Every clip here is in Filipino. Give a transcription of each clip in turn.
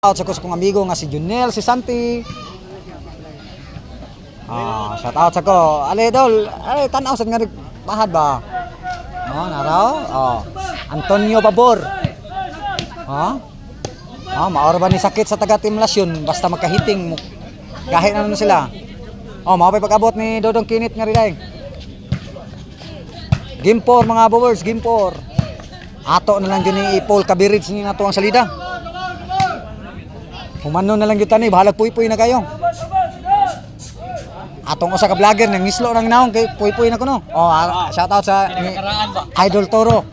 Out sa kong amigo nga si Junel, si Santi. Shout out sa ko. Ale dol, tanaw sa nga pahad ba? Naraw? Antonio Babor. Maor ba ni sakit sa taga Timlasyon basta magkahiting mo. Kahit ano sila. Maapay pag-abot ni Dodong Kinit nga rin. Gimpor mga bowers, gimpor. Ato na lang dyan ni Paul Kabirits ni natuang salida. Humano na lang yun tani, bahalag puy-puy na kayo. Atong usa ka vlogger nang islo nang naong kay puy-puy na ko no. Shout out sa Idol Toro.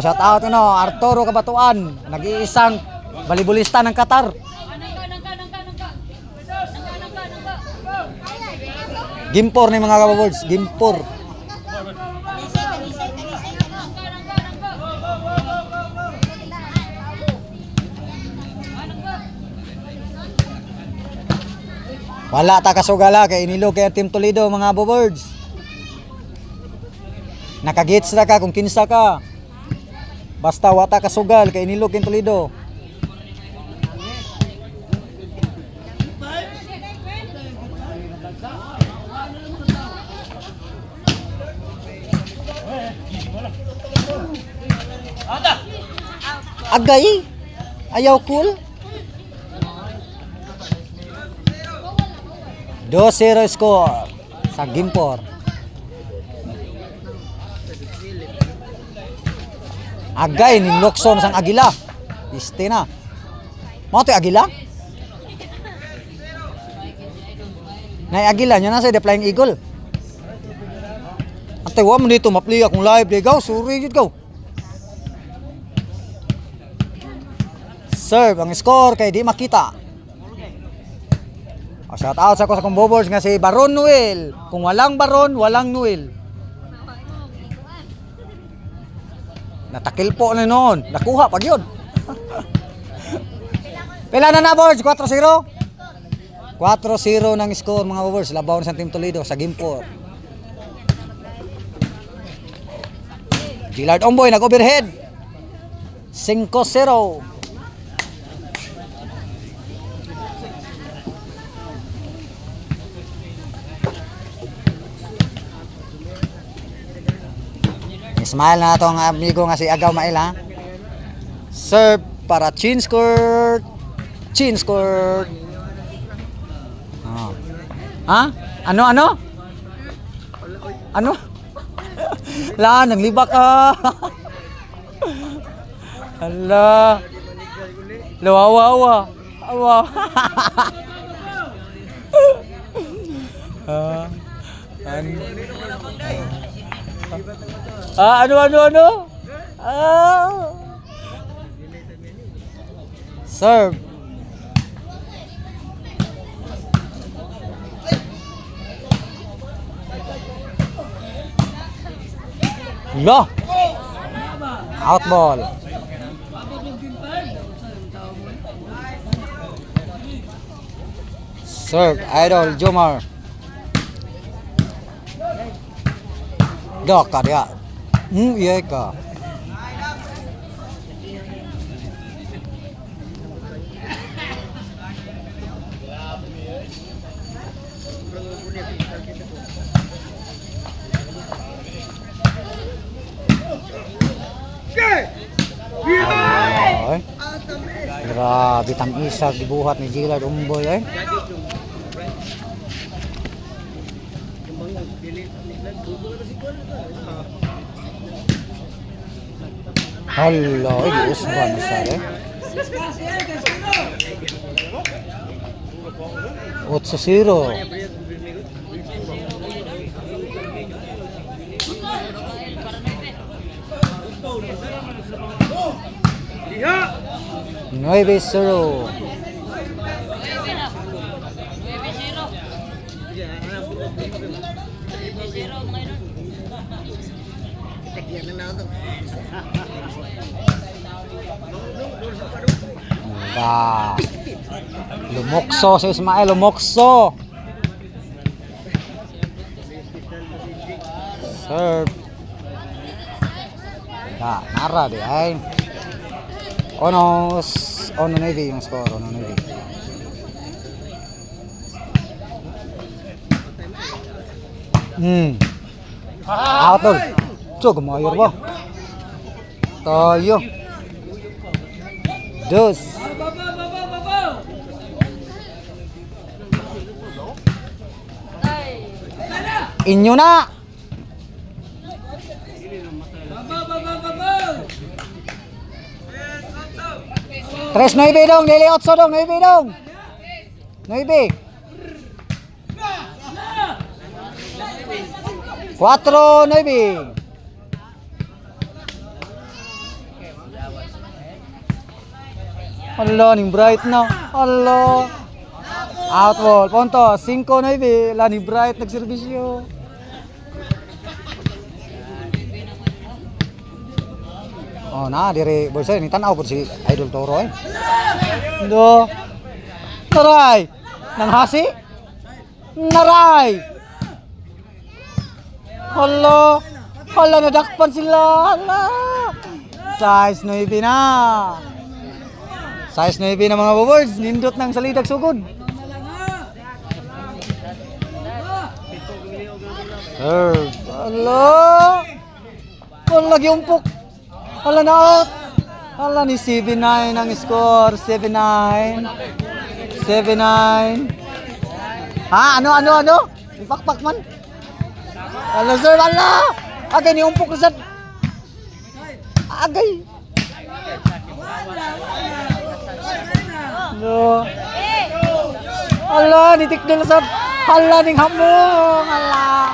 Shout out no Arturo Kabatuan, nag-iisang balibulista ng Qatar. Gimpor ni mga kababoards, gimpor. Wala ta kasugala kay inilog kay Team Toledo mga boards. Nakagits na ka kung kinsa ka. Basta wata kasugal kay inilog kay Toledo. Agay. Ayaw cool. 2-0 score sa Gimpor. Agay ni Lokson sang Agila. Piste na. Mo to Agila? Nay Agila nya na sa The Flying Eagle. Ate wa mo dito mapli akong live day gaw, suri gid gaw. Serve ang score kay di makita. Shout out sa ko sa kong bobors nga si Baron Noel. Kung walang Baron, walang Noel. Natakil po na noon. Nakuha pag yun. Pila na boards? 4-0? 4-0 ng score mga bobors. Labaw sa Team Toledo sa Gimpor. Gillard Omboy nag-overhead. 5-0. Smile na itong amigo nga si Agaw Mail ha. Serve para chin skirt. Chin skirt. Ano? Ano? La, nagliba ka. Hala. Lawawa. Awa. Ano? Serve. Lo. Out ball. Serve Idol Jomar. Dok ka dia. Iya ka. Grabe tang isag dibuhat ni Gillard Omboy eh. Hala, usban sare. 8-0. Nueve zero. Lumokso si Ismael, lumokso. Serve. Nara di ay. Ono Navy yung score. Ono Navy. Out tol. Cuk, mayor ba? Tayo. Dos. Inyo na. Tres 9 dong, Lili 8 dong, 9 dong. 9. 4 9. Allah, ning bright na. Allah. Out ball, punto. 5 9. La ni bright nagserbisyo. Oh, na dire boy ni tanaw po si Idol Toro eh. Do. Naray. Nang hasi? Naray. Hala. Hala, nadakpan sila. Hala. Size 9 na. Size 9 na mga boards. Nindot ng salidag sugod. Hala. Hala, giumpok. Hala na out. Hala ni 7-9 ang score. 7-9. 7-9. Ha? Ano? Ipakpak man. Hala sir, hala. Agay ni umpok na sad. Agay. No. Hala, nitikdol sad. Hala ning hamong. Hala.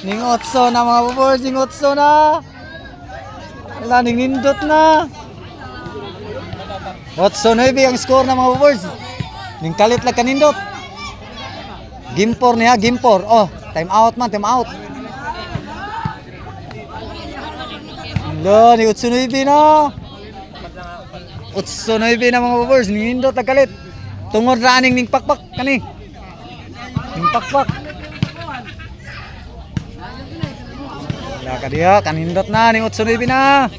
Ning otso na mga boys, ning otso na. Wala, nindot na. Otso 9 ang score ng mga boys. Ning kalit lang kanindot. Gimpor niya, gimpor. Oh, time out man, time out. Wala, ni Otso 9 na. Otso 9 na mga boys. Nindot lang kalit. Tungod running ning pakpak kani. Ning pakpak. Wala ka diya, kanindot na, ning 8-9 na.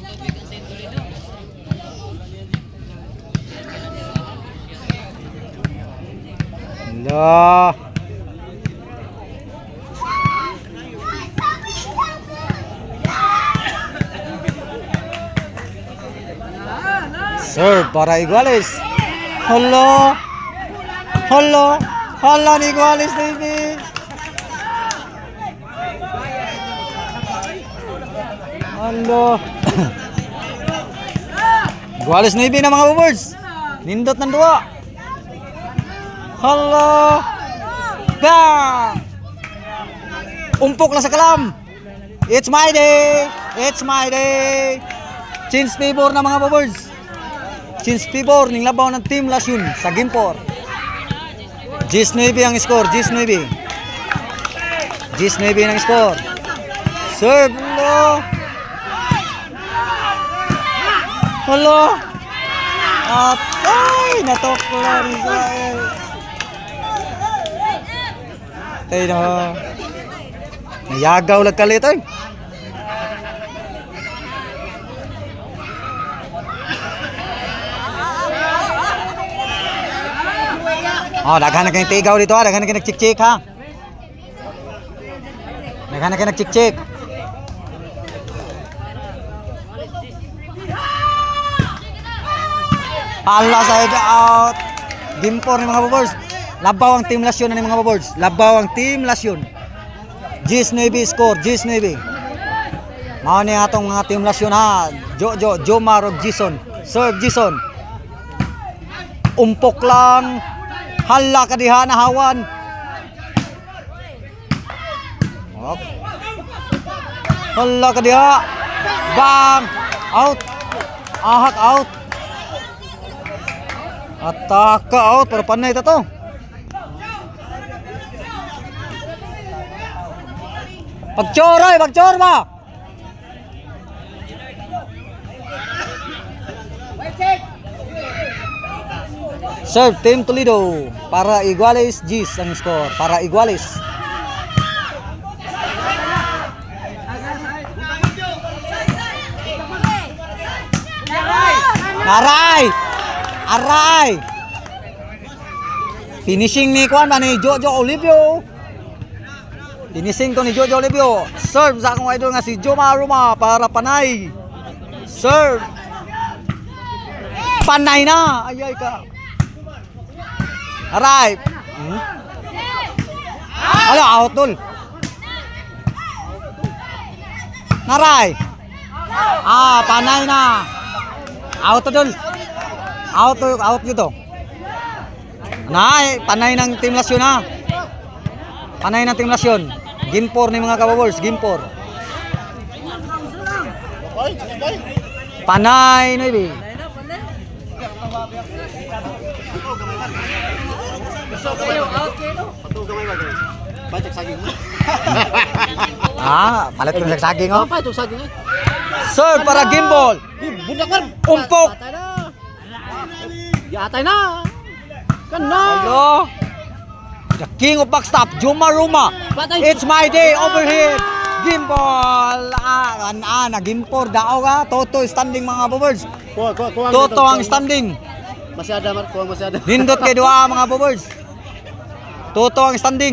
Wala. Serve para Iguales. Hala. Hala ni Iguales, baby. Halo. Iguales 9 na mga boards. Nindot ng duwa. Halo. Bang! Umpok lang sa kalam. It's my day. It's my day. Chins favor na mga boards. Chins favor ning labaw ng Team Lasyon sa Gimpor. Gis 9 ang score. Gis 9 ang score. Serve lo. Hala. Atay, natukla rin sa Tay na. Nayagaw lang kalit ay. Oh, daghan na kayong tigaw dito ha. Daghan na kayong nag-chik-chik ha. Daghan na kayong nag-chik-chik. Hala, side out. Gimpor ni mga boards. Labaw ang Team Lasyon ni mga boards. Labaw ang Team Lasyon. Gis 9 score, Gis 9. Mao ni atong mga Team Lasyon ha. Jomar og Jason. Serve Jason. Umpok lang. Hala ka diha na hawan. Hop. Hala ka diha. Bang. Out. Ahak out. Ataka out, pero panay ito to. Pagchor ba? Serve Team Toledo para Iguales. Gis ang score para Iguales. Aray! Aray! Finishing ni Juan ba ni Jojo Olivio. Finishing to ni Jojo Olivio. Serve sa akong idol nga si Joma Ruma para panay. Serve. Panay na. Ayay ka. Aray. Alo, out dul. Naray. Panay na. Out dul. Out dito. Nay, panay ng Team Lasyon na. Panay ng Team Lasyon. Game 4 ni mga kababors, game 4. Panay na ibi. Bacak saging mo. Palit ko sa saging oh. Apa itu saging? Serve para gimbal. Budak man. Umpok. Ya atay na. Kana. Hello. The king of backstop, Joma Ruma. It's my day overhead. Gimbal. Na gimpor dao ka. Toto standing mga babers. Kuang. Toto ang standing. Masih ada, Mar. Kuang masih ada. Nindot kay duha mga babers. Toto ang standing.